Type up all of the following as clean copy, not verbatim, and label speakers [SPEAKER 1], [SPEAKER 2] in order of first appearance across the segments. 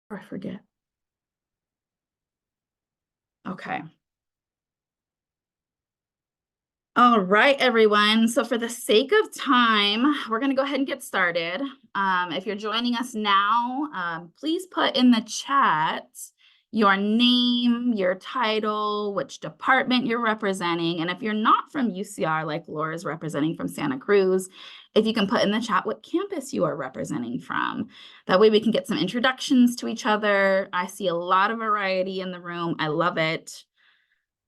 [SPEAKER 1] Or I forget. Okay. All right, everyone. So for the sake of time, we're going to go ahead and get started. If you're joining us now, please put in the chat your name, your title, which department you're representing. And if you're not from UCR, like Laura's representing from Santa Cruz, if you can put in the chat what campus you are representing from. That way we can get some introductions to each other. I see a lot of variety in the room. I love it.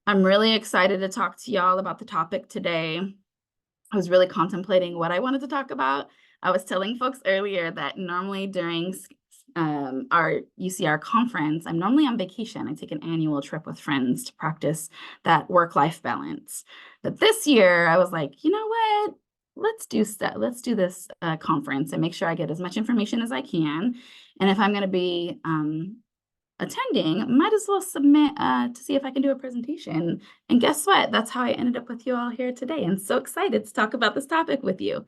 [SPEAKER 1] I'm really excited to talk to y'all about the topic today. I was really contemplating what I wanted to talk about. I was telling folks earlier that normally during our UCR conference, I'm normally on vacation. I take an annual trip with friends to practice that work-life balance. But this year, I was like, you know what? Let's do this conference and make sure I get as much information as I can. And if I'm going to be attending, might as well submit to see if I can do a presentation. And guess what? That's how I ended up with you all here today. I'm so excited to talk about this topic with you.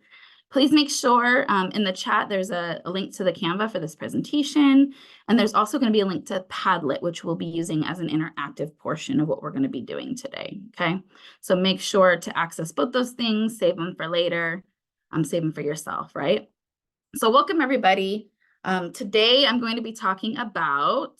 [SPEAKER 1] Please make sure in the chat, there's a link to the Canva for this presentation. And there's also going to be a link to Padlet, which we'll be using as an interactive portion of what we're going to be doing today. Okay, so make sure to access both those things, save them for later, save them for yourself, right? So welcome, everybody. Today, I'm going to be talking about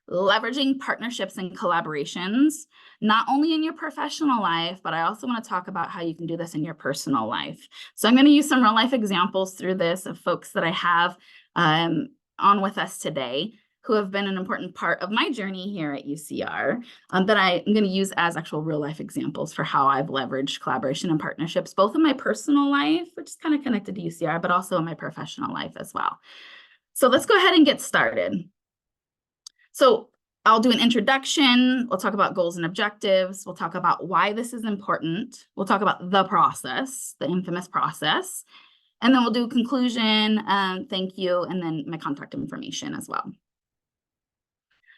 [SPEAKER 1] leveraging partnerships and collaborations, not only in your professional life, but I also want to talk about how you can do this in your personal life. So I'm going to use some real life examples through this of folks that I have on with us today who have been an important part of my journey here at UCR that I'm going to use as actual real life examples for how I've leveraged collaboration and partnerships, both in my personal life, which is kind of connected to UCR, but also in my professional life as well. So let's go ahead and get started. So I'll do an introduction. We'll talk about goals and objectives. We'll talk about why this is important. We'll talk about the process, the infamous process. And then we'll do a conclusion, thank you, and then my contact information as well.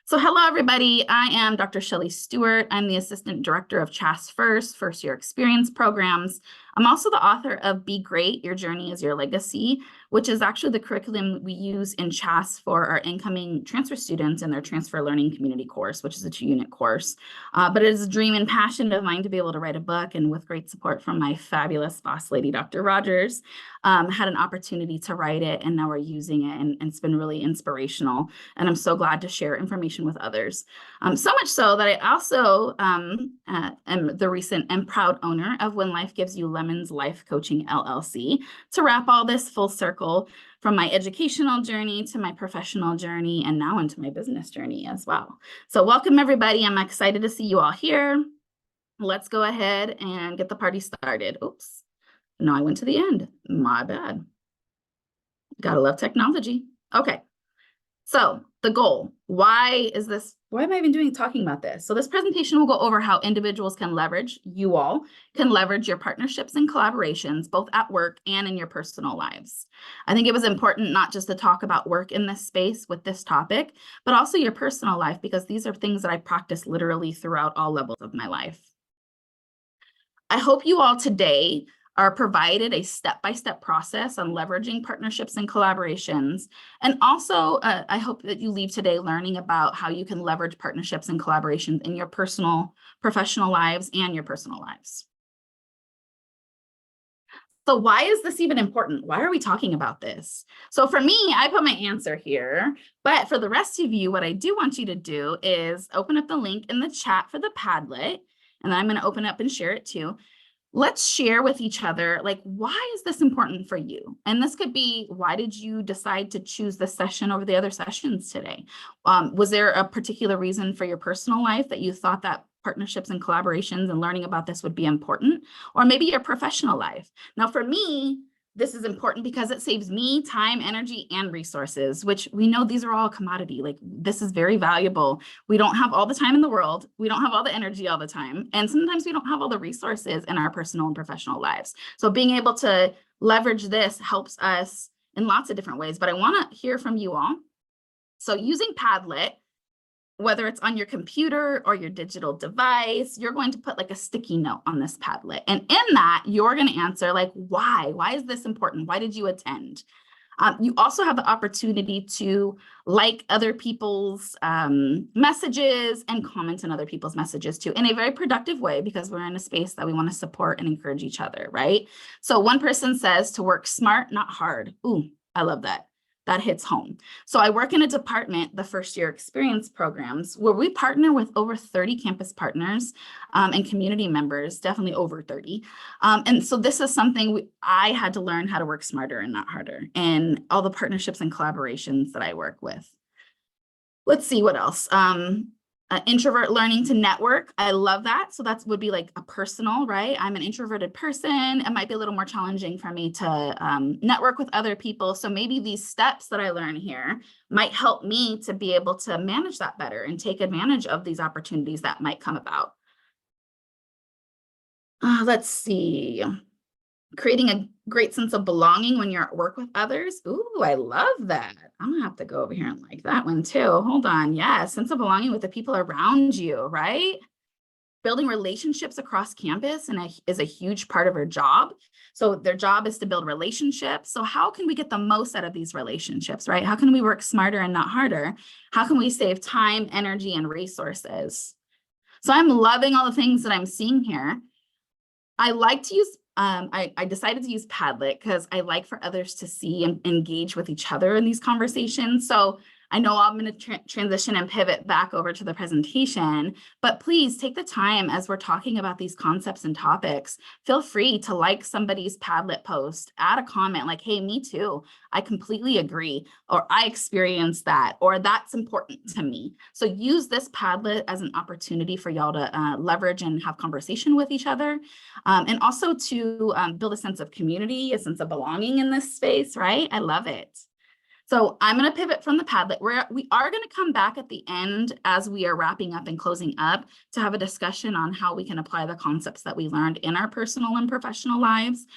[SPEAKER 1] So hello, everybody. I am Dr. Shellee Stewart. I'm the Assistant Director of CHAS First Year Experience Programs. I'm also the author of Be Great, Your Journey is Your Legacy, which is actually the curriculum we use in CHAS for our incoming transfer students in their Transfer Learning Community course, which is a 2-unit course. But it is a dream and passion of mine to be able to write a book, and with great support from my fabulous boss lady, Dr. Rogers, had an opportunity to write it, and now we're using it, and it's been really inspirational. And I'm so glad to share information with others. So much so that I also am the recent and proud owner of When Life Gives You Lemons Life Coaching LLC, to wrap all this full circle from my educational journey to my professional journey and now into my business journey as well. So welcome, everybody. I'm excited to see you all here. Let's go ahead and get the party started. Oops. No, I went to the end. My bad. Gotta love technology. Okay. So the goal, why am I even talking about this? So this presentation will go over how individuals can leverage, you all can leverage your partnerships and collaborations, both at work and in your personal lives. I think it was important not just to talk about work in this space with this topic, but also your personal life, because these are things that I practice literally throughout all levels of my life. I hope you all today are provided a step-by-step process on leveraging partnerships and collaborations. And also, I hope that you leave today learning about how you can leverage partnerships and collaborations in your personal, professional lives and your personal lives. So why is this even important? Why are we talking about this? So for me, I put my answer here, but for the rest of you, what I do want you to do is open up the link in the chat for the Padlet, and I'm going to open up and share it too. Let's share with each other, like, why is this important for you? And this could be, why did you decide to choose this session over the other sessions today? Was there a particular reason for your personal life that you thought that partnerships and collaborations and learning about this would be important? Or maybe your professional life. Now, for me, this is important because it saves me time, energy, and resources, which we know these are all commodity. Like, this is very valuable. We don't have all the time in the world. We don't have all the energy all the time. And sometimes we don't have all the resources in our personal and professional lives. So being able to leverage this helps us in lots of different ways. But I want to hear from you all. So using Padlet, whether it's on your computer or your digital device, you're going to put like a sticky note on this Padlet. And in that, you're going to answer like, why? Why is this important? Why did you attend? You also have the opportunity to like other people's messages and comment on other people's messages too, in a very productive way, because we're in a space that we want to support and encourage each other, right? So one person says to work smart, not hard. Ooh, I love that. That hits home. So I work in a department, the first year experience programs, where we partner with over 30 campus partners and community members, definitely over 30. And so this is something I had to learn how to work smarter and not harder, and all the partnerships and collaborations that I work with. Let's see what else. Introvert learning to network. I love that. So that would be like a personal, right? I'm an introverted person. It might be a little more challenging for me to network with other people. So maybe these steps that I learn here might help me to be able to manage that better and take advantage of these opportunities that might come about. Let's see. Creating a great sense of belonging when you're at work with others. Ooh, I love that. I'm gonna have to go over here and like that one too. Hold on. Yeah, sense of belonging with the people around you, right? Building relationships across campus is a huge part of our job. So their job is to build relationships. So how can we get the most out of these relationships, right? How can we work smarter and not harder? How can we save time, energy, and resources? So I'm loving all the things that I'm seeing here. I like to use, I decided to use Padlet because I like for others to see and engage with each other in these conversations. So I know I'm going to transition and pivot back over to the presentation, but please take the time as we're talking about these concepts and topics. Feel free to like somebody's Padlet post, add a comment like, hey, me too. I completely agree, or I experienced that, or that's important to me. So use this Padlet as an opportunity for y'all to leverage and have conversation with each other, and also to build a sense of community, a sense of belonging in this space, right? I love it. So I'm going to pivot from the Padlet. We are going to come back at the end as we are wrapping up and closing up to have a discussion on how we can apply the concepts that we learned in our personal and professional lives.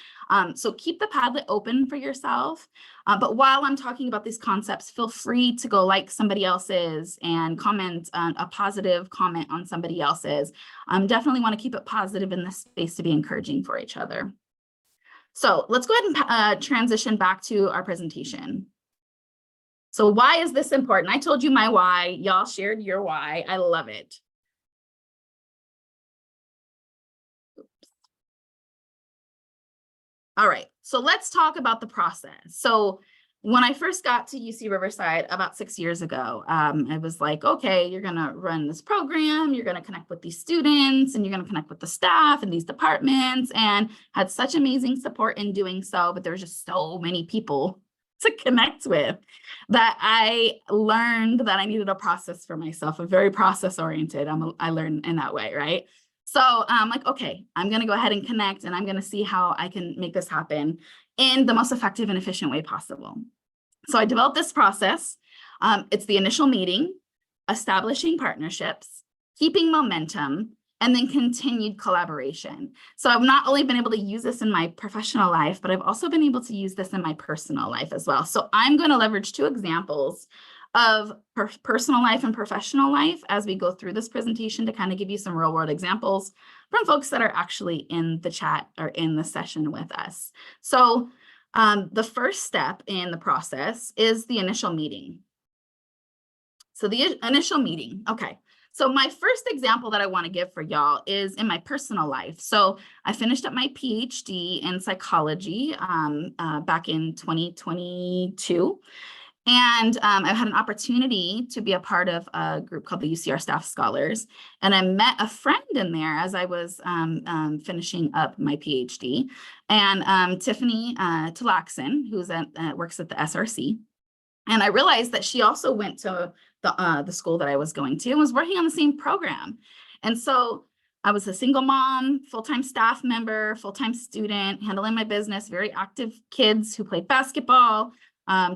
[SPEAKER 1] So keep the Padlet open for yourself. But while I'm talking about these concepts, feel free to go like somebody else's and comment a positive comment on somebody else's. Definitely want to keep it positive in this space to be encouraging for each other. So let's go ahead and transition back to our presentation. So why is this important? I told you my why. Y'all shared your why. I love it. Oops. All right, so let's talk about the process. So when I first got to UC Riverside about 6 years ago, I was like, okay, you're gonna run this program, you're gonna connect with these students, and you're gonna connect with the staff and these departments, and had such amazing support in doing so, but there's just so many people to connect with that I learned that I needed a process for myself, a very process oriented. I learned in that way, right? So I'm like, okay, I'm going to go ahead and connect, and I'm going to see how I can make this happen in the most effective and efficient way possible. So I developed this process. It's the initial meeting, establishing partnerships, keeping momentum, and then continued collaboration. So I've not only been able to use this in my professional life, but I've also been able to use this in my personal life as well. So I'm going to leverage two examples of personal life and professional life as we go through this presentation to kind of give you some real world examples from folks that are actually in the chat or in the session with us. So the first step in the process is the initial meeting. So the initial meeting, okay. So my first example that I want to give for y'all is in my personal life. So I finished up my PhD in psychology back in 2022. And I had an opportunity to be a part of a group called the UCR Staff Scholars. And I met a friend in there as I was finishing up my PhD. And Tiffany Talaxon, who's works at the SRC. And I realized that she also went to the school that I was going to and was working on the same program. And so I was a single mom, full-time staff member, full-time student, handling my business, very active kids who played basketball,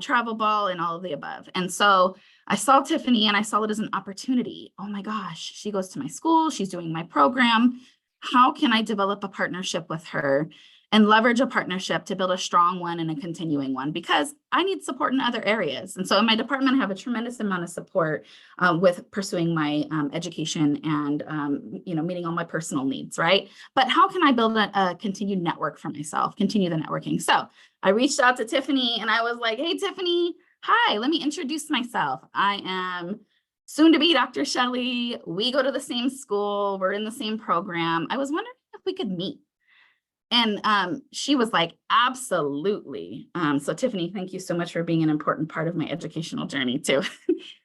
[SPEAKER 1] travel ball, and all of the above. And so I saw Tiffany and I saw it as an opportunity. Oh my gosh, she goes to my school, she's doing my program. How can I develop a partnership with her and leverage a partnership to build a strong one and a continuing one, because I need support in other areas. And so in my department, I have a tremendous amount of support with pursuing my education and, meeting all my personal needs, right? But how can I build a continued network for myself, continue the networking? So I reached out to Tiffany and I was like, hey, Tiffany, hi, let me introduce myself. I am soon to be Dr. Shellee. We go to the same school. We're in the same program. I was wondering if we could meet. And she was like, absolutely. So Tiffany, thank you so much for being an important part of my educational journey too.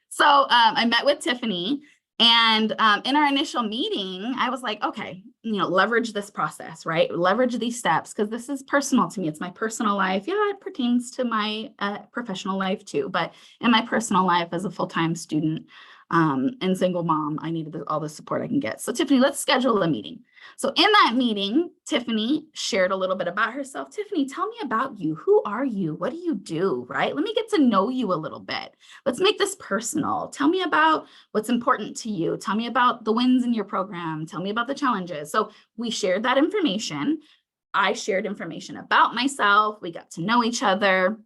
[SPEAKER 1] So I met with Tiffany, and in our initial meeting, I was like, okay, leverage this process, right? Leverage these steps, because this is personal to me. It's my personal life. Yeah, it pertains to my professional life too. But in my personal life as a full-time student and single mom, I needed all the support I can get. So Tiffany, let's schedule a meeting. So in that meeting, Tiffany shared a little bit about herself. Tiffany, tell me about you. Who are you? What do you do, right? Let me get to know you a little bit. Let's make this personal. Tell me about what's important to you. Tell me about the wins in your program. Tell me about the challenges. So we shared that information. I shared information about myself. We got to know each other.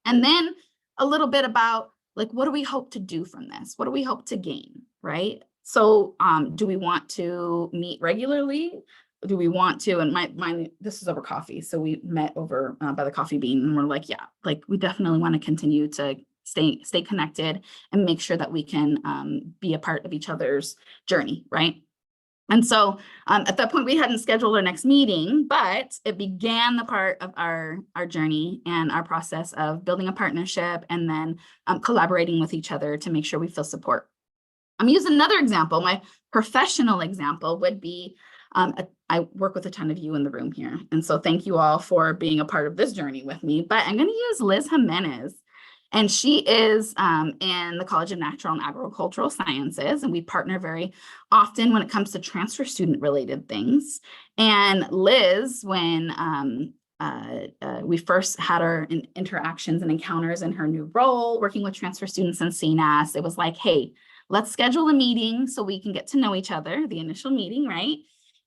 [SPEAKER 1] And then a little bit about, like, what do we hope to do from this? What do we hope to gain, right? So do we want to meet regularly? Do we want to, and this is over coffee. So we met over by the coffee bean, and we're like, yeah, like we definitely want to continue to stay connected and make sure that we can be a part of each other's journey, right? And so at that point, we hadn't scheduled our next meeting, but it began the part of our journey and our process of building a partnership and then collaborating with each other to make sure we feel support. I'm using another example. My professional example would be, I work with a ton of you in the room here. And so thank you all for being a part of this journey with me, but I'm going to use Liz Jimenez. And she is in the College of Natural and Agricultural Sciences, and we partner very often when it comes to transfer student related things. And Liz, when we first had our interactions and encounters in her new role, working with transfer students in CNAS, it was like, hey, let's schedule a meeting so we can get to know each other, the initial meeting, right?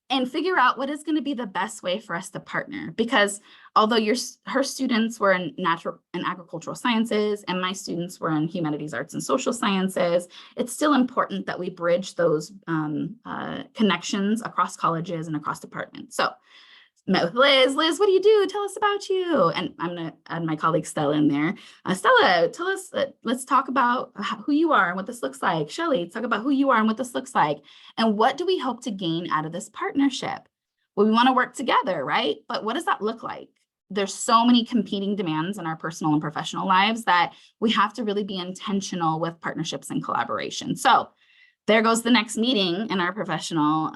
[SPEAKER 1] And figure out what is going to be the best way for us to partner. Because although her students were in natural and agricultural sciences and my students were in humanities, arts, and social sciences, it's still important that we bridge those connections across colleges and across departments. So met with Liz. Liz, what do you do? Tell us about you. And I'm going to add my colleague Stella in there. Stella, tell us, let's talk about who you are and what this looks like. Shellee, talk about who you are and what this looks like. And what do we hope to gain out of this partnership? Well, we want to work together, right? But what does that look like? There's so many competing demands in our personal and professional lives that we have to really be intentional with partnerships and collaboration. So there goes the next meeting in our professional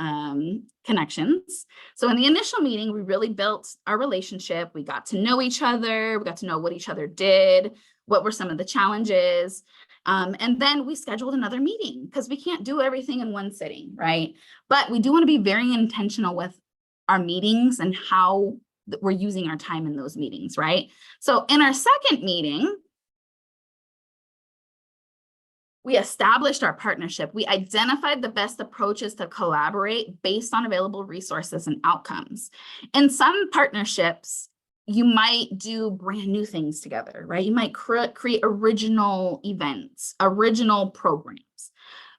[SPEAKER 1] connections. So in the initial meeting, we really built our relationship. We got to know each other. We got to know what each other did, what were some of the challenges. And then we scheduled another meeting because we can't do everything in one sitting, right? But we do want to be very intentional with our meetings and how we're using our time in those meetings, right? So in our second meeting, we established our partnership. We identified the best approaches to collaborate based on available resources and outcomes. In some partnerships, you might do brand new things together, right? You might create original events, original programs.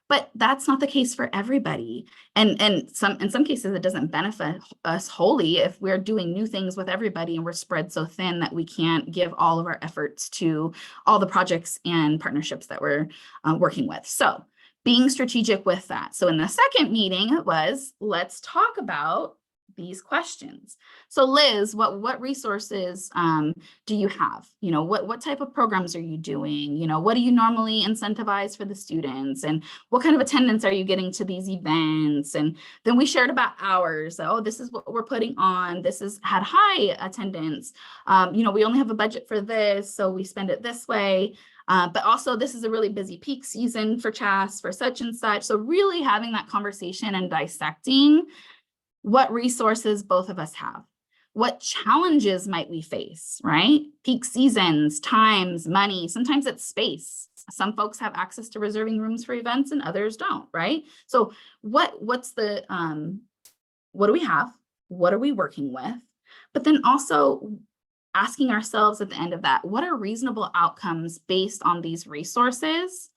[SPEAKER 1] But that's not the case for everybody. And in some cases, it doesn't benefit us wholly if we're doing new things with everybody and we're spread so thin that we can't give all of our efforts to all the projects and partnerships that we're working with. So being strategic with that. So in the second meeting, it was, let's talk about these questions. So Liz, what resources do you have? What type of programs are you doing? What do you normally incentivize for the students? And what kind of attendance are you getting to these events? And then we shared about hours. Oh, this is what we're putting on. This has had high attendance. We only have a budget for this, so we spend it this way. But also this is a really busy peak season for CHAS for such and such. So really having that conversation and dissecting what resources both of us have. What challenges might we face, right? Peak seasons, times, money, sometimes it's space. Some folks have access to reserving rooms for events and others don't, right? So what do we have? What are we working with? But then also asking ourselves at the end of that, what are reasonable outcomes based on these resources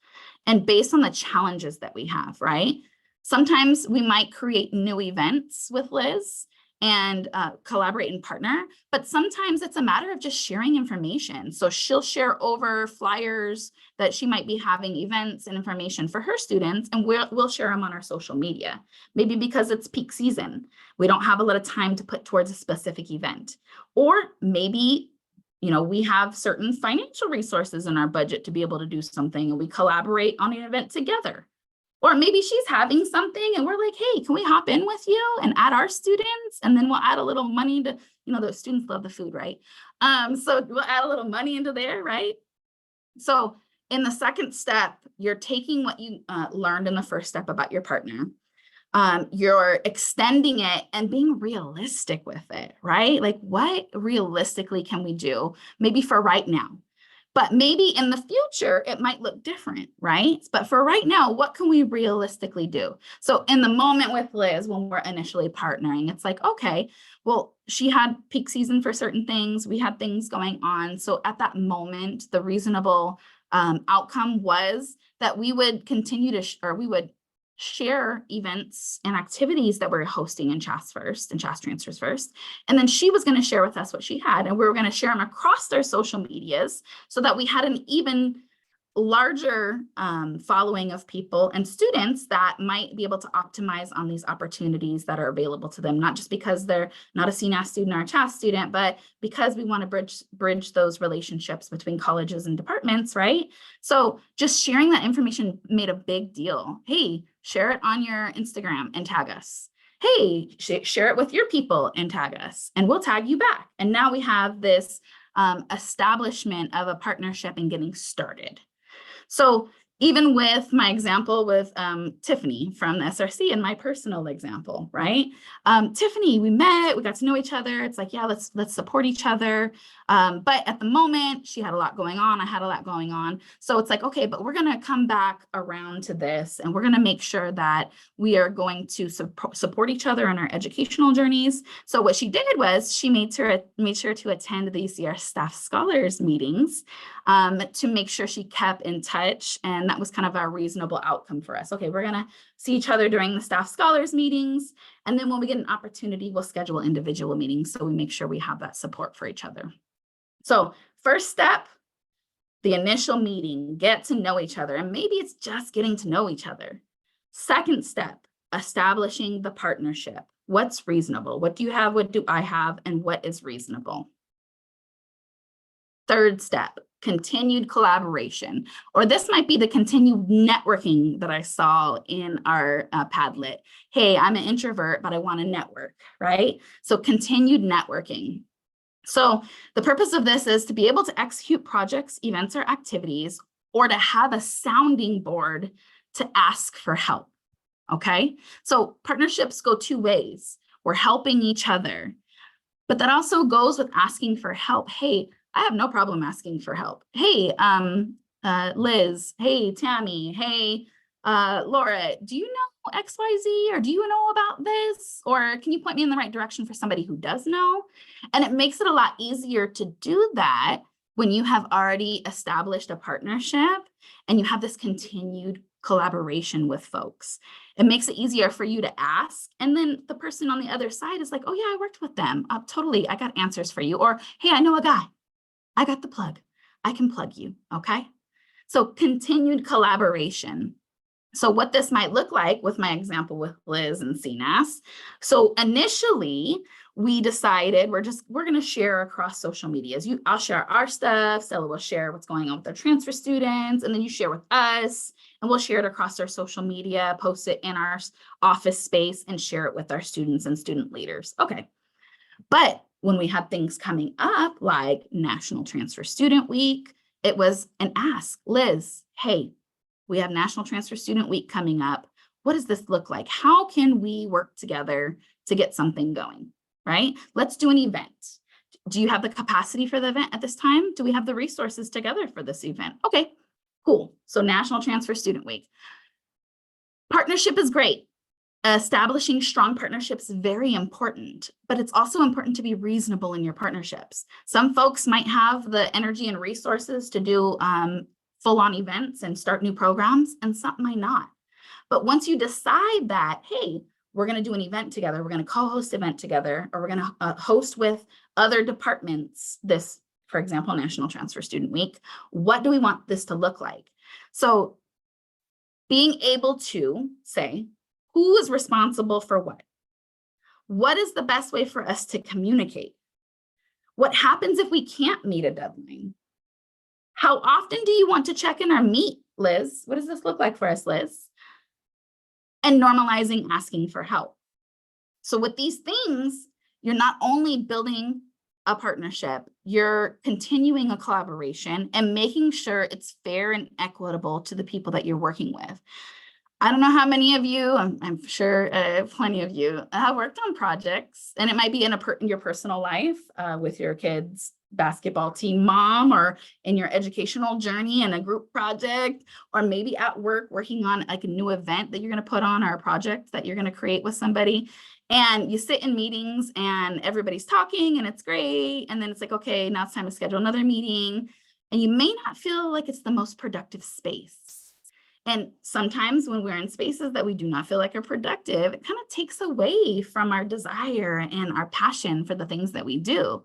[SPEAKER 1] and based on the challenges that we have, right? Sometimes we might create new events with Liz and collaborate and partner, but sometimes it's a matter of just sharing information. So she'll share over flyers that she might be having events and information for her students, and we'll share them on our social media. Maybe because it's peak season, we don't have a lot of time to put towards a specific event. Or maybe, you know, we have certain financial resources in our budget to be able to do something, and we collaborate on an event together. Or maybe she's having something and we're like, hey, can we hop in with you and add our students? And then we'll add a little money to, you know, the students love the food, right? So we'll add a little money into there, right? So in the second step, you're taking what you learned in the first step about your partner. You're extending it and being realistic with it, right? Like, what realistically can we do? Maybe for right now. But maybe in the future, it might look different, right? But for right now, what can we realistically do? So in the moment with Liz, when we're initially partnering, it's like, okay, well, she had peak season for certain things. We had things going on. So at that moment, the reasonable outcome was that we would continue to, or we would share events and activities that we're hosting in CHAS first and CHAS Transfers first. And then she was going to share with us what she had, and we were going to share them across their social medias so that we had an even larger following of people and students that might be able to optimize on these opportunities that are available to them, not just because they're not a CNAS student or a CHAS student, but because we want to bridge those relationships between colleges and departments, right? So just sharing that information made a big deal. Hey, share it on your Instagram and tag us. Hey, share it with your people and tag us, and we'll tag you back. And now we have this establishment of a partnership and getting started. So even with my example with Tiffany from the SRC and my personal example, right? Tiffany, we met, we got to know each other. It's like, yeah, let's support each other. But at the moment, she had a lot going on. I had a lot going on. So it's like, okay, but we're going to come back around to this, and we're going to make sure that we are going to support each other in our educational journeys. So what she did was she made sure to attend the ECR Staff Scholars meetings to make sure she kept in touch. And that was kind of our reasonable outcome for us. Okay, we're going to see each other during the Staff Scholars meetings. And then when we get an opportunity, we'll schedule individual meetings so we make sure we have that support for each other. So first step, the initial meeting, get to know each other. And maybe it's just getting to know each other. Second step, establishing the partnership. What's reasonable? What do you have? What do I have? And what is reasonable? Third step, continued collaboration, or this might be the continued networking that I saw in our Padlet. Hey, I'm an introvert, but I want to network, right? So continued networking. So the purpose of this is to be able to execute projects, events, or activities, or to have a sounding board to ask for help, okay? So partnerships go two ways. We're helping each other, but that also goes with asking for help. Hey, I have no problem asking for help. Hey, Liz, hey, Tammy, hey, Laura, do you know XYZ, or do you know about this? Or can you point me in the right direction for somebody who does know? And it makes it a lot easier to do that when you have already established a partnership and you have this continued collaboration with folks. It makes it easier for you to ask. And then the person on the other side is like, oh yeah, I worked with them. Totally, I got answers for you. Or, hey, I know a guy. I got the plug. I can plug you, okay? So continued collaboration. So what this might look like with my example with Liz and CNAS. So initially, we decided we're going to share across social medias. I'll share our stuff. Stella will share what's going on with their transfer students, and then you share with us, and we'll share it across our social media, post it in our office space, and share it with our students and student leaders. Okay, but when we had things coming up like National Transfer Student Week, it was an ask. Liz, hey, we have National Transfer Student Week coming up. What does this look like? How can we work together to get something going, right? Let's do an event. Do you have the capacity for the event at this time? Do we have the resources together for this event? Okay, cool. So National Transfer Student Week. Partnership is great. Establishing strong partnerships is very important, but it's also important to be reasonable in your partnerships. Some folks might have the energy and resources to do full-on events and start new programs, and some might not. But once you decide that, hey, we're going to do an event together, we're going to co-host event together, or we're going to host with other departments this, for example, National Transfer Student Week, what do we want this to look like? So being able to say, who is responsible for what? What is the best way for us to communicate? What happens if we can't meet a deadline? How often do you want to check in or meet, Liz? What does this look like for us, Liz? And normalizing asking for help. So with these things, you're not only building a partnership, you're continuing a collaboration and making sure it's fair and equitable to the people that you're working with. I don't know how many of you, I'm sure plenty of you have worked on projects, and it might be in your personal life with your kids' basketball team mom, or in your educational journey in a group project, or maybe at work working on like a new event that you're going to put on, or a project that you're going to create with somebody. And you sit in meetings and everybody's talking and it's great. And then it's like, okay, now it's time to schedule another meeting. And you may not feel like it's the most productive space. And sometimes when we're in spaces that we do not feel like are productive, it kind of takes away from our desire and our passion for the things that we do.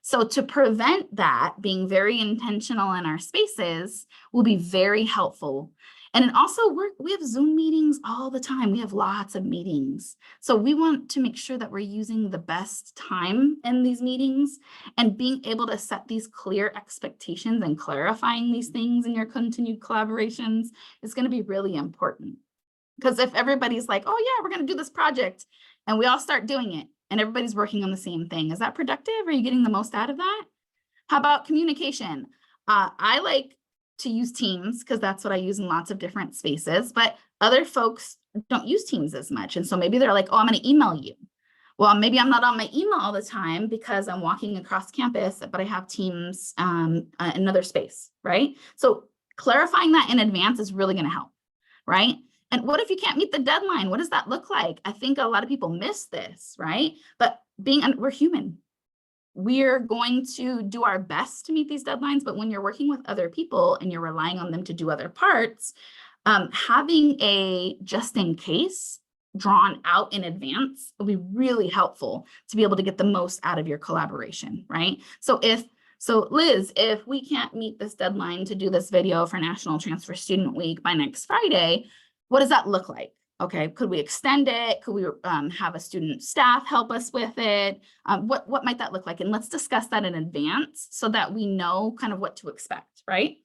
[SPEAKER 1] So to prevent that, being very intentional in our spaces will be very helpful. And it also, we have Zoom meetings all the time. We have lots of meetings. So we want to make sure that we're using the best time in these meetings, and being able to set these clear expectations and clarifying these things in your continued collaborations is going to be really important. Because if everybody's like, oh yeah, we're going to do this project, and we all start doing it, and everybody's working on the same thing, is that productive? Are you getting the most out of that? How about communication? I like to use Teams because that's what I use in lots of different spaces, but other folks don't use Teams as much. And so maybe they're like, oh, I'm going to email you. Well, maybe I'm not on my email all the time because I'm walking across campus, but I have Teams in another space, right? So clarifying that in advance is really going to help, right? And what if you can't meet the deadline? What does that look like? I think a lot of people miss this, right? But we're human. We're going to do our best to meet these deadlines, but when you're working with other people and you're relying on them to do other parts, having a just in case drawn out in advance will be really helpful to be able to get the most out of your collaboration, right? So Liz, if we can't meet this deadline to do this video for National Transfer Student Week by next Friday, what does that look like? Okay, could we extend it? Could we have a student staff help us with it? What might that look like? And let's discuss that in advance so that we know kind of what to expect, right?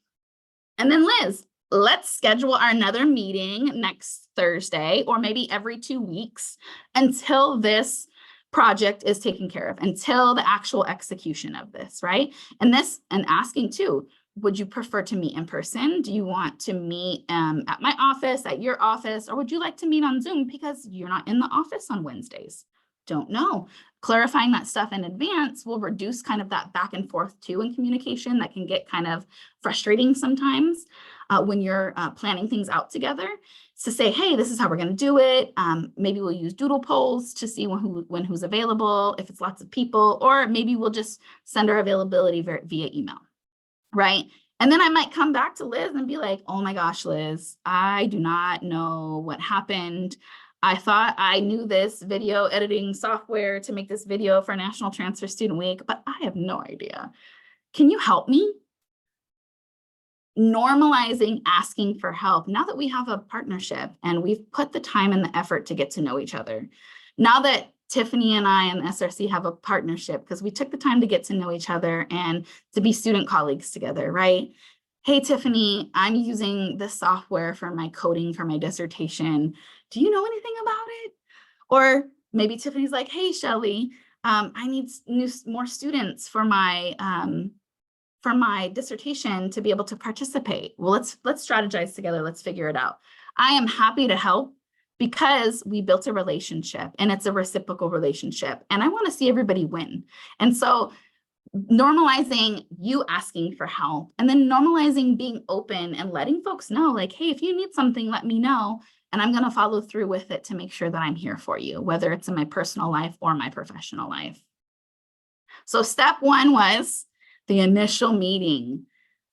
[SPEAKER 1] And then Liz, let's schedule another meeting next Thursday, or maybe every 2 weeks, until this project is taken care of, until the actual execution of this, right? And asking too, would you prefer to meet in person? Do you want to meet at my office, at your office, or would you like to meet on Zoom because you're not in the office on Wednesdays? Don't know. Clarifying that stuff in advance will reduce kind of that back and forth too in communication that can get kind of frustrating sometimes when you're planning things out together. To say, hey, this is how we're going to do it. Maybe we'll use doodle polls to see when who's available, if it's lots of people, or maybe we'll just send our availability via email. Right. And then I might come back to Liz and be like, oh my gosh, Liz, I do not know what happened. I thought I knew this video editing software to make this video for National Transfer Student Week, but I have no idea. Can you help me? Normalizing asking for help now that we have a partnership and we've put the time and the effort to get to know each other. Now that Tiffany and I and SRC have a partnership because we took the time to get to know each other and to be student colleagues together, right? Hey, Tiffany, I'm using this software for my coding for my dissertation. Do you know anything about it? Or maybe Tiffany's like, hey, Shellee, I need more students for my dissertation to be able to participate. Well, let's strategize together. Let's figure it out. I am happy to help because we built a relationship and it's a reciprocal relationship. And I want to see everybody win. And so normalizing you asking for help, and then normalizing being open and letting folks know like, hey, if you need something, let me know. and I'm going to follow through with it to make sure that I'm here for you, whether it's in my personal life or my professional life. So step one was the initial meeting.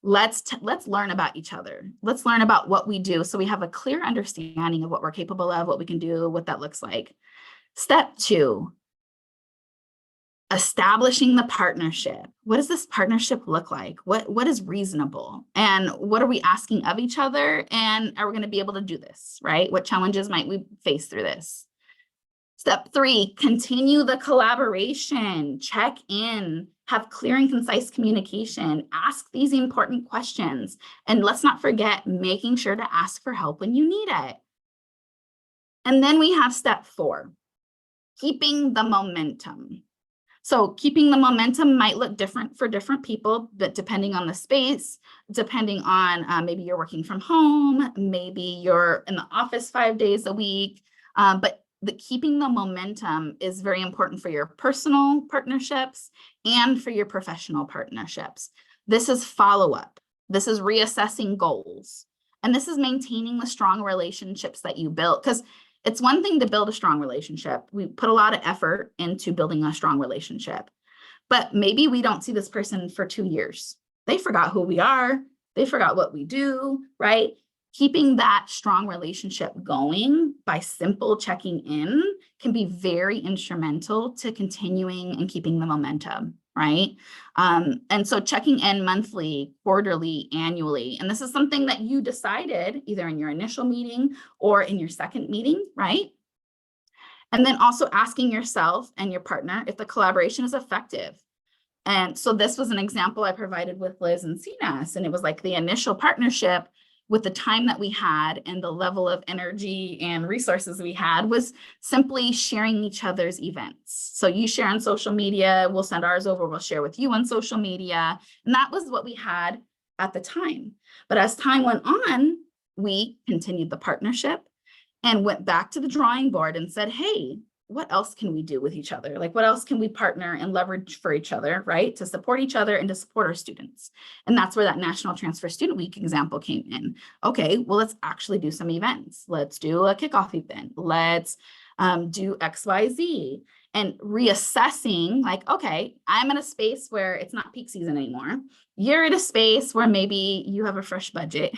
[SPEAKER 1] Let's learn about each other. Let's learn about what we do so we have a clear understanding of what we're capable of, what we can do, what that looks like. Step two, establishing the partnership. What does this partnership look like? What is reasonable? And what are we asking of each other? And are we going to be able to do this, right? What challenges might we face through this? Step three, continue the collaboration, check in, have clear and concise communication, ask these important questions. And let's not forget making sure to ask for help when you need it. And then we have step four, keeping the momentum. So keeping the momentum might look different for different people, but depending on the space, depending on maybe you're working from home, maybe you're in the office 5 days a week, but keeping the momentum is very important for your personal partnerships and for your professional partnerships. This is follow-up. This is reassessing goals. And this is maintaining the strong relationships that you built, because it's one thing to build a strong relationship. We put a lot of effort into building a strong relationship, but maybe we don't see this person for 2 years. They forgot who we are. They forgot what we do, right? Keeping that strong relationship going by simple checking in can be very instrumental to continuing and keeping the momentum, right? And so checking in monthly, quarterly, annually, and this is something that you decided either in your initial meeting or in your second meeting, right? And then also asking yourself and your partner if the collaboration is effective. And so this was an example I provided with Liz and CNAS, and it was like the initial partnership with the time that we had and the level of energy and resources we had was simply sharing each other's events. So you share on social media, we'll send ours over, we'll share with you on social media. And that was what we had at the time. But as time went on, we continued the partnership and went back to the drawing board and said, hey, what else can we do with each other? Like, what else can we partner and leverage for each other, right? To support each other and to support our students. And that's where that National Transfer Student Week example came in. Okay, well, let's actually do some events. Let's do a kickoff event. Let's do XYZ. And reassessing, like, okay, I'm in a space where it's not peak season anymore. You're in a space where maybe you have a fresh budget.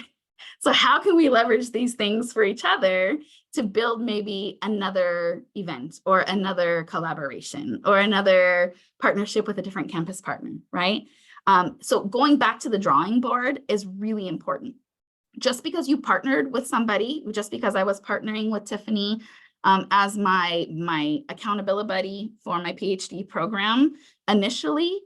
[SPEAKER 1] So how can we leverage these things for each other to build maybe another event or another collaboration or another partnership with a different campus partner, right? So going back to the drawing board is really important. Just because you partnered with somebody, just because I was partnering with Tiffany as my accountability buddy for my PhD program initially,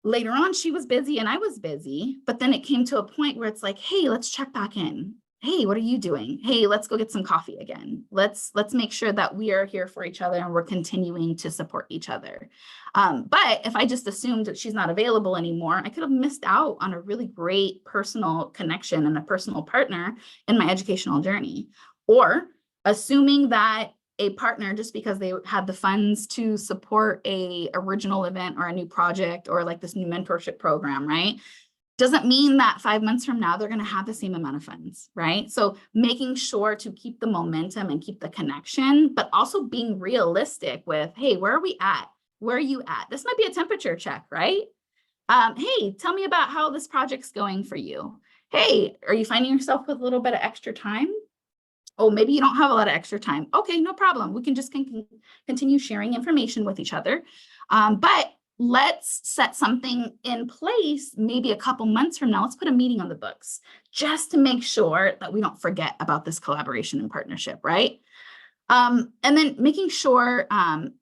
[SPEAKER 1] later on, she was busy and I was busy, but then it came to a point where it's like, hey, let's check back in. Hey, what are you doing? Hey, let's go get some coffee again. Let's make sure that we are here for each other and we're continuing to support each other. But if I just assumed that she's not available anymore, I could have missed out on a really great personal connection and a personal partner in my educational journey. Or assuming that a partner, just because they had the funds to support a original event or a new project or like this new mentorship program, right? Doesn't mean that 5 months from now, they're going to have the same amount of funds, right? So making sure to keep the momentum and keep the connection, but also being realistic with, hey, where are we at? Where are you at? This might be a temperature check, right? Hey, tell me about how this project's going for you. Hey, are you finding yourself with a little bit of extra time? Oh, maybe you don't have a lot of extra time. Okay, no problem. We can just continue sharing information with each other. But let's set something in place maybe a couple months from now. Let's put a meeting on the books just to make sure that we don't forget about this collaboration and partnership, right? And then making sure,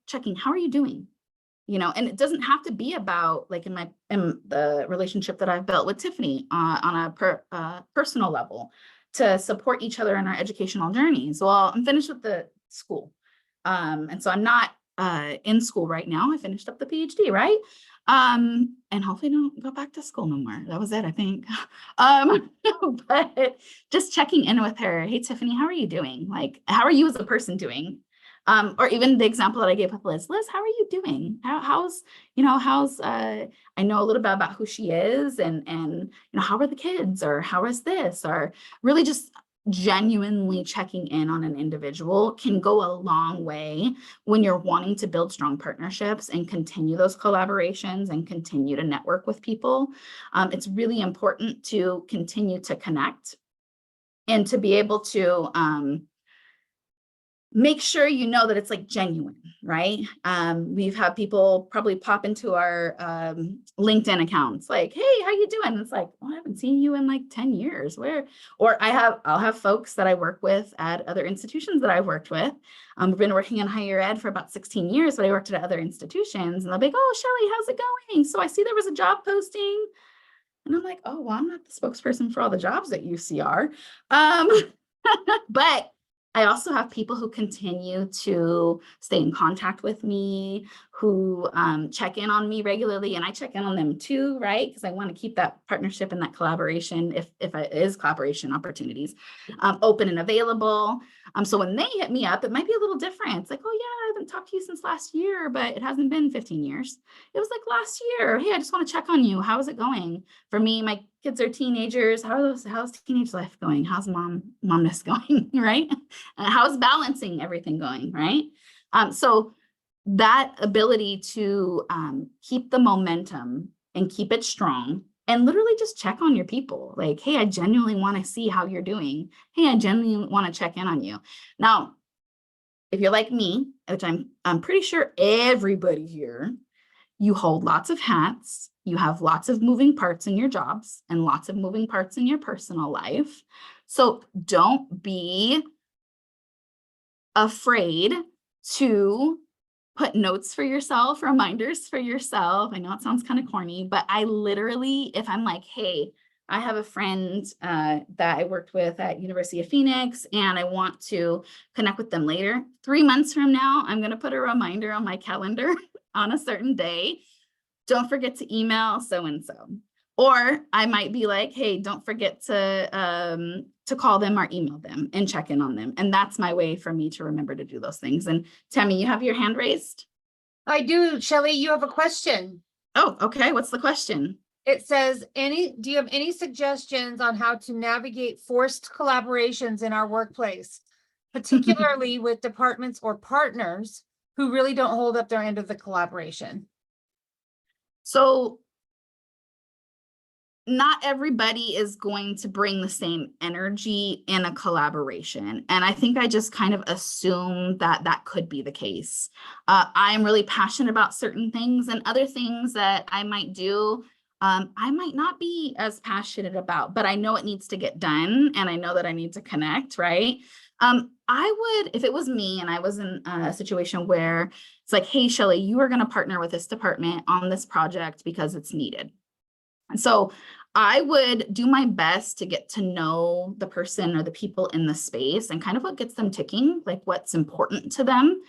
[SPEAKER 1] checking, how are you doing? You know, and it doesn't have to be about like in the relationship that I've built with Tiffany on a personal level, to support each other in our educational journeys. Well, I'm finished with the school. And so I'm not in school right now. I finished up the PhD, right? And hopefully don't go back to school no more. That was it, I think. But just checking in with her. Hey, Tiffany, how are you doing? Like, how are you as a person doing? Or even the example that I gave with Liz. Liz, how are you doing? How's I know a little bit about who she is and how are the kids, or how is this, or really just genuinely checking in on an individual can go a long way when you're wanting to build strong partnerships and continue those collaborations and continue to network with people. It's really important to continue to connect and to be able to make sure you know that it's like genuine, right? We've had people probably pop into our LinkedIn accounts like, hey, how you doing? And it's like, well, I haven't seen you in like 10 years. Where? Or I'll have folks that I work with at other institutions that I've worked with. We've been working in higher ed for about 16 years, but I worked at other institutions, and they'll be like, oh, Shellee, how's it going? So I see there was a job posting. And I'm like, oh, well, I'm not the spokesperson for all the jobs at UCR. But I also have people who continue to stay in contact with me, who check in on me regularly, and I check in on them too, right? Because I want to keep that partnership and that collaboration, if it is collaboration opportunities, open and available. So when they hit me up, it might be a little different. It's like, oh yeah, I haven't talked to you since last year, but it hasn't been 15 years. It was like last year. Hey, I just want to check on you. How is it going? For me, my kids are teenagers. How's teenage life going? How's momness going, right? How's balancing everything going, right? So that ability to keep the momentum and keep it strong and literally just check on your people. Like, hey, I genuinely want to see how you're doing. Hey, I genuinely want to check in on you. Now, if you're like me, which I'm pretty sure everybody here, you hold lots of hats, you have lots of moving parts in your jobs and lots of moving parts in your personal life. So don't be afraid to put notes for yourself, reminders for yourself. I know it sounds kind of corny, but I literally, if I'm like, hey, I have a friend that I worked with at University of Phoenix, and I want to connect with them later. 3 months from now, I'm going to put a reminder on my calendar on a certain day. Don't forget to email so-and-so. Or I might be like, hey, don't forget to call them or email them and check in on them. And that's my way for me to remember to do those things. And Tammy, you have your hand raised?
[SPEAKER 2] I do. Shellee, you have a question.
[SPEAKER 1] Oh, okay. What's the question?
[SPEAKER 2] It says, do you have any suggestions on how to navigate forced collaborations in our workplace, particularly with departments or partners who really don't hold up their end of the collaboration?
[SPEAKER 1] So not everybody is going to bring the same energy in a collaboration. And I think I just kind of assume that that could be the case. I'm really passionate about certain things, and other things that I might do, I might not be as passionate about, but I know it needs to get done, and I know that I need to connect, right? I would, if it was me and I was in a situation where it's like, hey, Shellee, you are going to partner with this department on this project because it's needed. And so I would do my best to get to know the person or the people in the space and kind of what gets them ticking, like what's important to them.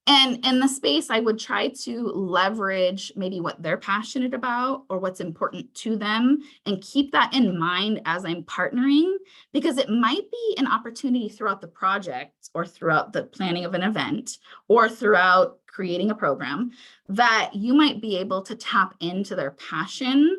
[SPEAKER 1] And in the space, I would try to leverage maybe what they're passionate about or what's important to them, and keep that in mind as I'm partnering, because it might be an opportunity throughout the project or throughout the planning of an event or throughout creating a program that you might be able to tap into their passion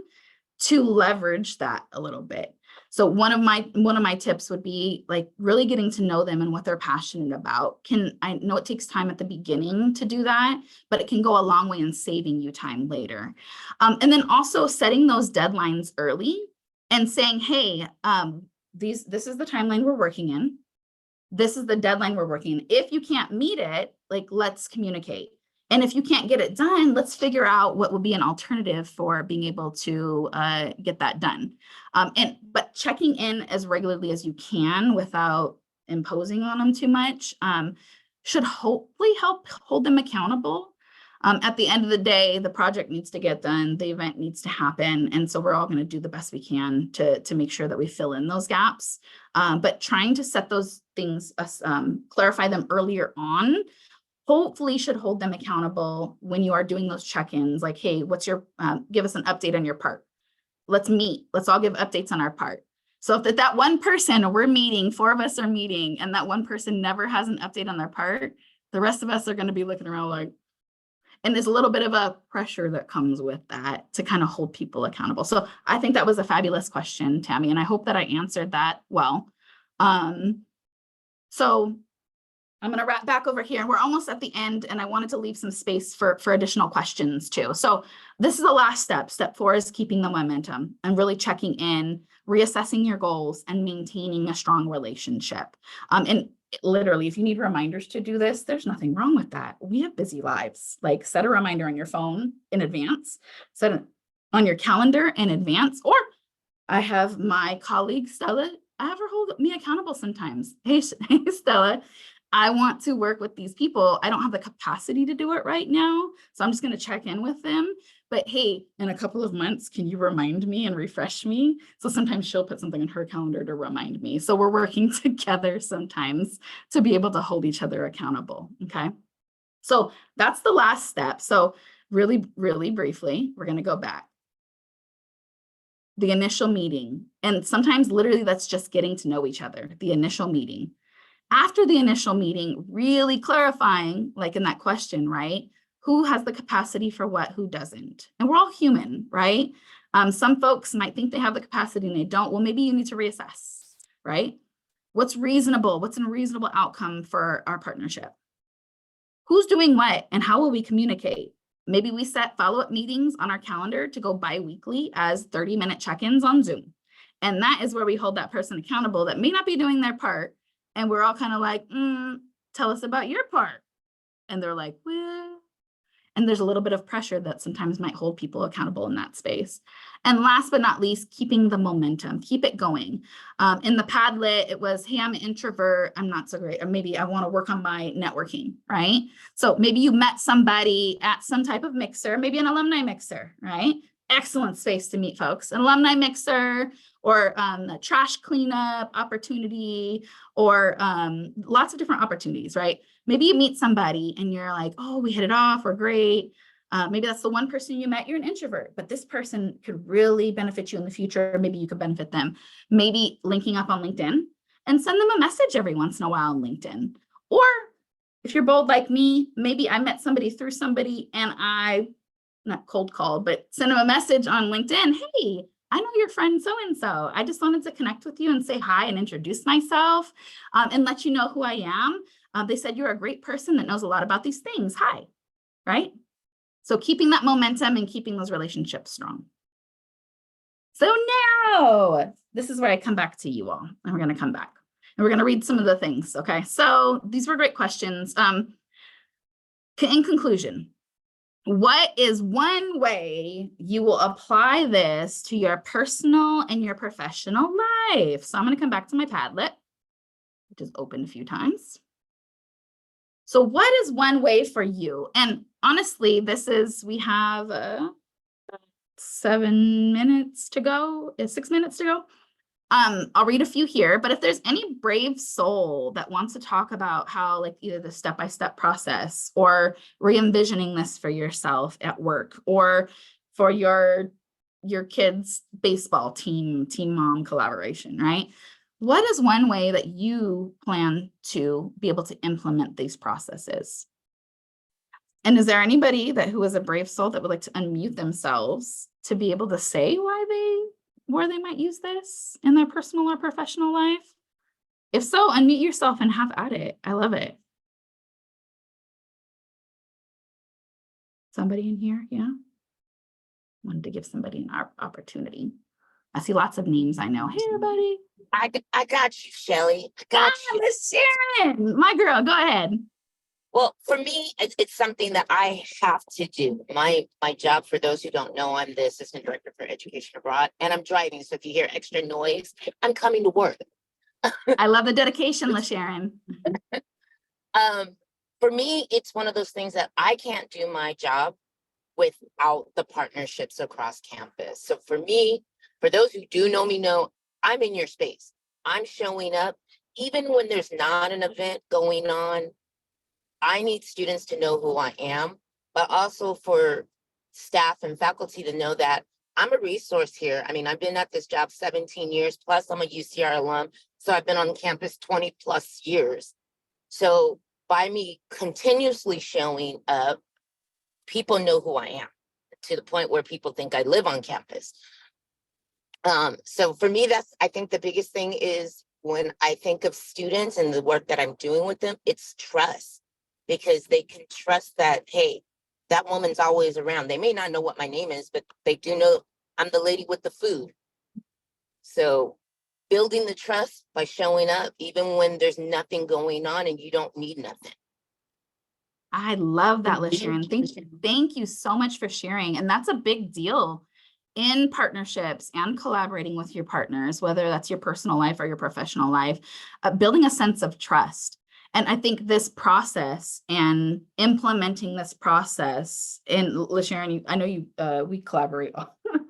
[SPEAKER 1] to leverage that a little bit. So one of my tips would be like really getting to know them and what they're passionate about. I know it takes time at the beginning to do that, but it can go a long way in saving you time later. And then also setting those deadlines early and saying, hey, this is the timeline we're working in. This is the deadline we're working in. If you can't meet it, like, let's communicate. And if you can't get it done, let's figure out what would be an alternative for being able to get that done. But checking in as regularly as you can without imposing on them too much should hopefully help hold them accountable. At the end of the day, the project needs to get done, the event needs to happen. And so we're all going to do the best we can to make sure that we fill in those gaps. But trying to set those things, clarify them earlier on, hopefully should hold them accountable when you are doing those check-ins. Like, hey, what's your, give us an update on your part. Let's meet. Let's all give updates on our part. So if that one person, we're meeting, 4 of us are meeting, and that one person never has an update on their part, the rest of us are going to be looking around like, and there's a little bit of a pressure that comes with that to kind of hold people accountable. So I think that was a fabulous question, Tammy, and I hope that I answered that well. So I'm going to wrap back over here, and we're almost at the end, and I wanted to leave some space for additional questions too. So this is the last step. Step 4 is keeping the momentum and really checking in, reassessing your goals, and maintaining a strong relationship. And literally, if you need reminders to do this, there's nothing wrong with that. We have busy lives. Like, set a reminder on your phone in advance, set it on your calendar in advance, or I have my colleague Stella, I have her hold me accountable sometimes. Hey, hey Stella, I want to work with these people. I don't have the capacity to do it right now, so I'm just going to check in with them. But hey, in a couple of months, can you remind me and refresh me? So sometimes she'll put something in her calendar to remind me. So we're working together sometimes to be able to hold each other accountable. Okay. So that's the last step. So really, really briefly, we're going to go back. The initial meeting. And sometimes literally that's just getting to know each other, the initial meeting. After the initial meeting, really clarifying, like in that question, right? Who has the capacity for what, who doesn't? And we're all human, right? Some folks might think they have the capacity and they don't. Well, maybe you need to reassess, right? What's reasonable? What's a reasonable outcome for our partnership? Who's doing what and how will we communicate? Maybe we set follow-up meetings on our calendar to go bi-weekly as 30-minute check-ins on Zoom. And that is where we hold that person accountable that may not be doing their part. And we're all kind of like, tell us about your part. And they're like, well, and there's a little bit of pressure that sometimes might hold people accountable in that space. And last but not least, keeping the momentum, keep it going. In the Padlet, it was, hey, I'm an introvert, I'm not so great, or maybe I want to work on my networking, right? So maybe you met somebody at some type of mixer, maybe an alumni mixer, right? Excellent space to meet folks, an alumni mixer, or a trash cleanup opportunity, or lots of different opportunities, right? Maybe you meet somebody and you're like, oh, we hit it off, we're great. Maybe that's the one person you met, you're an introvert, but this person could really benefit you in the future. Maybe you could benefit them. Maybe linking up on LinkedIn and send them a message every once in a while on LinkedIn. Or if you're bold like me, maybe I met somebody through somebody and I, not cold called, but send them a message on LinkedIn. Hey, I know your friend so-and-so. I just wanted to connect with you and say hi and introduce myself and let you know who I am. They said you're a great person that knows a lot about these things. Hi, right? So keeping that momentum and keeping those relationships strong. So now, this is where I come back to you all, and we're going to come back. And we're going to read some of the things, okay? So these were great questions. In conclusion, what is one way you will apply this to your personal and your professional life? So I'm going to come back to my Padlet, which is open a few times. So what is one way for you? And honestly, we have 7 minutes to go, 6 minutes to go. I'll read a few here, but if there's any brave soul that wants to talk about how, like, either the step-by-step process or re-envisioning this for yourself at work or for your kids' baseball team mom collaboration, right? What is one way that you plan to be able to implement these processes? And is there anybody who is a brave soul that would like to unmute themselves to be able to say where they might use this in their personal or professional life? If so, unmute yourself and have at it. I love it. Somebody in here? Yeah. Wanted to give somebody an opportunity. I see lots of names I know. Hey, everybody.
[SPEAKER 3] I got you, Shellee. I got you.
[SPEAKER 1] Miss Sharon, my girl, go ahead.
[SPEAKER 3] Well, for me, it's something that I have to do. My job, for those who don't know, I'm the assistant director for education abroad, and I'm driving. So if you hear extra noise, I'm coming to work.
[SPEAKER 1] I love the dedication, LaSharon.
[SPEAKER 3] For me, it's one of those things that I can't do my job without the partnerships across campus. So for me, for those who do know me, know I'm in your space. I'm showing up, even when there's not an event going on. I need students to know who I am, but also for staff and faculty to know that I'm a resource here. I mean, I've been at this job 17 years, plus I'm a UCR alum. So I've been on campus 20 plus years. So by me continuously showing up, people know who I am, to the point where people think I live on campus. So for me, I think the biggest thing is when I think of students and the work that I'm doing with them, it's trust, because they can trust that, hey, that woman's always around. They may not know what my name is, but they do know I'm the lady with the food. So building the trust by showing up, even when there's nothing going on and you don't need nothing.
[SPEAKER 1] I love that, LaSharon. Thank you so much for sharing. And that's a big deal in partnerships and collaborating with your partners, whether that's your personal life or your professional life, building a sense of trust. And I think this process and implementing this process, and LaSharon, I know you, we collaborate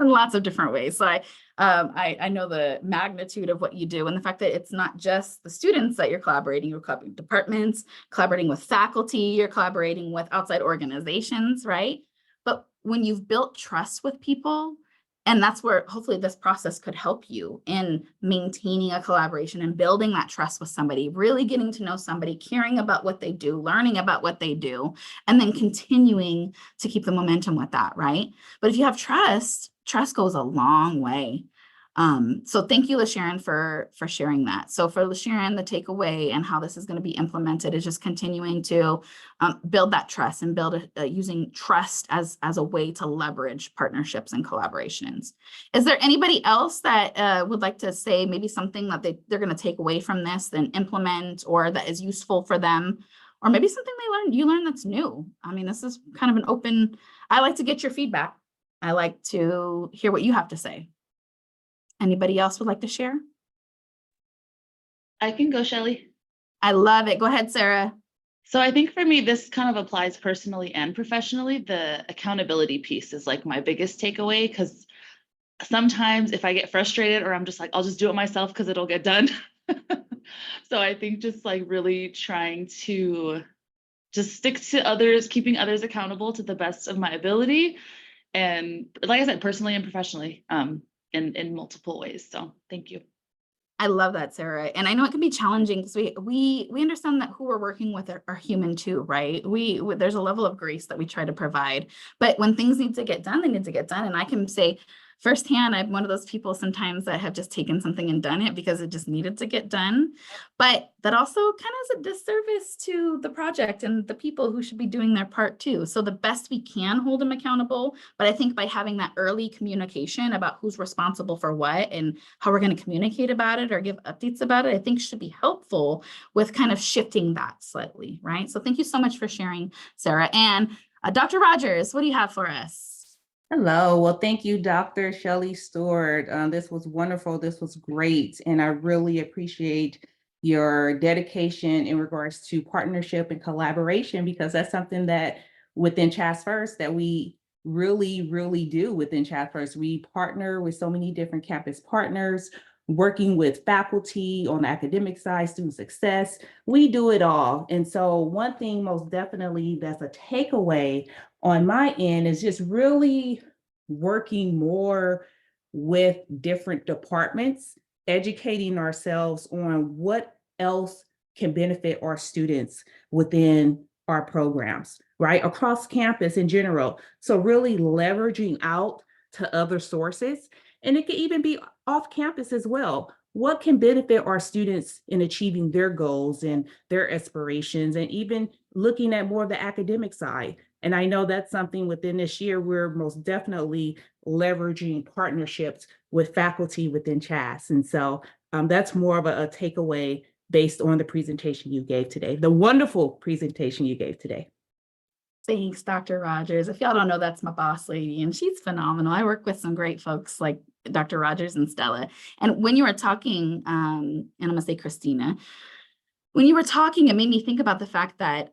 [SPEAKER 1] in lots of different ways. So I know the magnitude of what you do, and the fact that it's not just the students that you're collaborating with departments, collaborating with faculty, you're collaborating with outside organizations, right? But when you've built trust with people, and that's where hopefully this process could help you in maintaining a collaboration and building that trust with somebody, really getting to know somebody, caring about what they do, learning about what they do, and then continuing to keep the momentum with that, right? But if you have trust, trust goes a long way. So thank you, LaSharon, for sharing that. So for LaSharon, the takeaway and how this is going to be implemented is just continuing to build that trust and build using trust as a way to leverage partnerships and collaborations. Is there anybody else that would like to say maybe something that they're going to take away from this, then implement, or that is useful for them? Or maybe something you learn that's new. I mean, this is kind of an open, I like to get your feedback. I like to hear what you have to say. Anybody else would like to share?
[SPEAKER 4] I can go, Shellee.
[SPEAKER 1] I love it. Go ahead, Sarah.
[SPEAKER 4] So I think for me, this kind of applies personally and professionally. The accountability piece is like my biggest takeaway, because sometimes if I get frustrated or I'm just like, I'll just do it myself because it'll get done. So I think just like really trying to just stick to others, keeping others accountable to the best of my ability. And like I said, personally and professionally, in multiple ways. So thank you.
[SPEAKER 1] I love that, Sarah. And I know it can be challenging because we understand that who we're working with are human too, right? There's a level of grace that we try to provide, but when things need to get done, they need to get done. And I can say firsthand, I'm one of those people sometimes that have just taken something and done it because it just needed to get done. But that also kind of is a disservice to the project and the people who should be doing their part too. So the best we can hold them accountable. But I think by having that early communication about who's responsible for what and how we're going to communicate about it or give updates about it, I think should be helpful with kind of shifting that slightly, right? So thank you so much for sharing, Sarah. And Dr. Rogers, what do you have for us?
[SPEAKER 5] Hello. Well, thank you, Dr. Shellee Stewart. This was wonderful. This was great. And I really appreciate your dedication in regards to partnership and collaboration, because that's something that within Chas First that we really do within Chas First. We partner with so many different campus partners, working with faculty on the academic side, student success. We do it all. And so one thing most definitely that's a takeaway on my end is just really working more with different departments, educating ourselves on what else can benefit our students within our programs, right? Across campus in general. So really leveraging out to other sources. And it can even be off campus as well. What can benefit our students in achieving their goals and their aspirations, and even looking at more of the academic side. And I know that's something within this year, we're most definitely leveraging partnerships with faculty within Chas. And so that's more of a takeaway based on the presentation you gave today, the wonderful presentation you gave today.
[SPEAKER 1] Thanks, Dr. Rogers. If y'all don't know, that's my boss lady, and she's phenomenal. I work with some great folks like Dr. Rogers and Stella. And when you were talking, and I'm gonna say Christina, when you were talking, it made me think about the fact that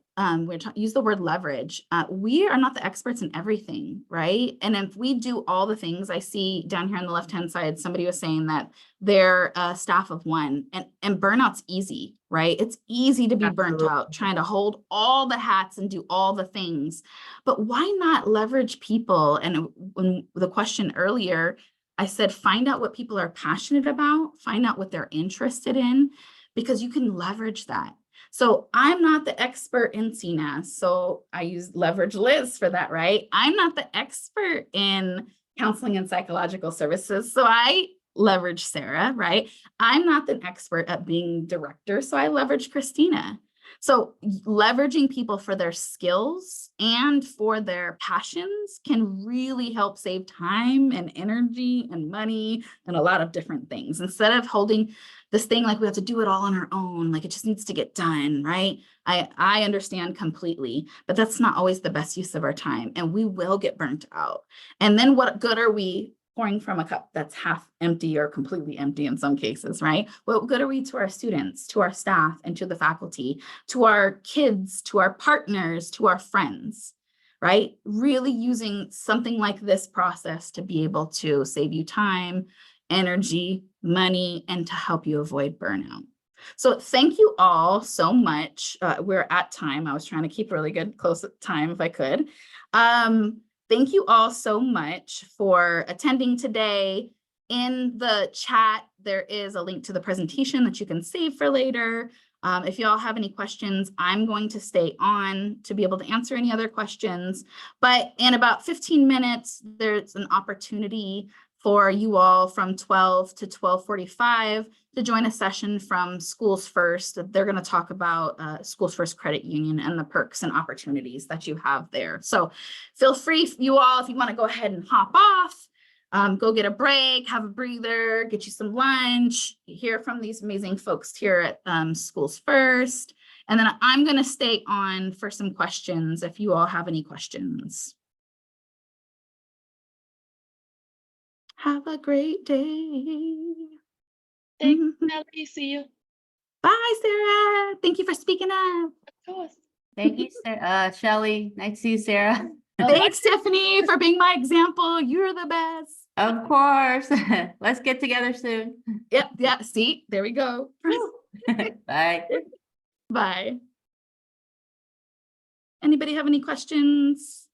[SPEAKER 1] use the word leverage. We are not the experts in everything, right? And if we do all the things, I see down here on the left-hand side, somebody was saying that they're a staff of one, and burnout's easy, right? It's easy to be burnt out, trying to hold all the hats and do all the things. But why not leverage people? And when the question earlier, I said, find out what people are passionate about, find out what they're interested in, because you can leverage that. So I'm not the expert in CNAS, so I use leverage Liz for that, right? I'm not the expert in counseling and psychological services, so I leverage Sarah, right? I'm not an expert at being director, so I leverage Christina. So leveraging people for their skills and for their passions can really help save time and energy and money and a lot of different things. Instead of holding this thing like we have to do it all on our own, like it just needs to get done, right? I understand completely, but that's not always the best use of our time, and we will get burnt out. And then what good are we pouring from a cup that's half empty or completely empty in some cases, right? What good are we to our students, to our staff, and to the faculty, to our kids, to our partners, to our friends, right? Really using something like this process to be able to save you time, energy, money, and to help you avoid burnout. So thank you all so much. We're at time. I was trying to keep really good close time if I could. Thank you all so much for attending today. In the chat, there is a link to the presentation that you can save for later. If you all have any questions, I'm going to stay on to be able to answer any other questions. But in about 15 minutes, there's an opportunity for you all from 12 to 12:45 to join a session from Schools First. They're going to talk about Schools First Credit Union and the perks and opportunities that you have there. So feel free, you all, if you want to go ahead and hop off, go get a break, have a breather, get you some lunch, hear from these amazing folks here at Schools First. And then I'm going to stay on for some questions if you all have any questions. Have a great day.
[SPEAKER 4] Thanks, Shellee. See you.
[SPEAKER 1] Bye, Sarah. Thank you for speaking up.
[SPEAKER 4] Of course.
[SPEAKER 6] Thank you, Shellee. Nice to see you, Sarah.
[SPEAKER 1] Thanks, Tiffany, for being my example. You're the best.
[SPEAKER 6] Of course. Let's get together soon.
[SPEAKER 1] Yep. Yeah. See, there we go.
[SPEAKER 6] Bye.
[SPEAKER 1] Bye. Anybody have any questions?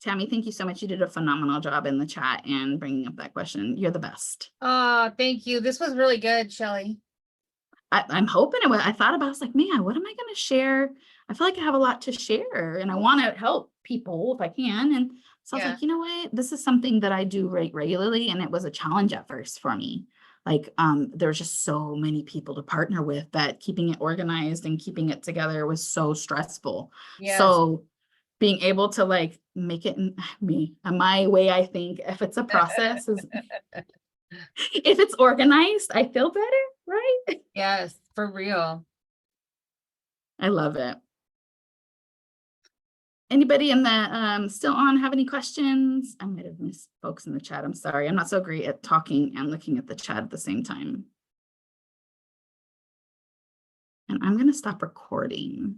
[SPEAKER 1] Tammy, thank you so much. You did a phenomenal job in the chat and bringing up that question. You're the best.
[SPEAKER 2] Thank you. This was really good, Shellee.
[SPEAKER 1] I'm hoping it. I thought about, I was like, man, what am I going to share? I feel like I have a lot to share and I want to help people if I can. And so I was
[SPEAKER 2] Yeah.
[SPEAKER 1] like, you know what? This is something that I do regularly. And it was a challenge at first for me. Like, there's just so many people to partner with that keeping it organized and keeping it together was so stressful.
[SPEAKER 2] Yes.
[SPEAKER 1] So being able to like make it my way, I think if it's a process is, if it's organized, I feel better, right?
[SPEAKER 2] Yes, for real.
[SPEAKER 1] I love it. Anybody in the still on have any questions? I might have missed folks in the chat. I'm sorry. I'm not so great at talking and looking at the chat at the same time. And I'm going to stop recording.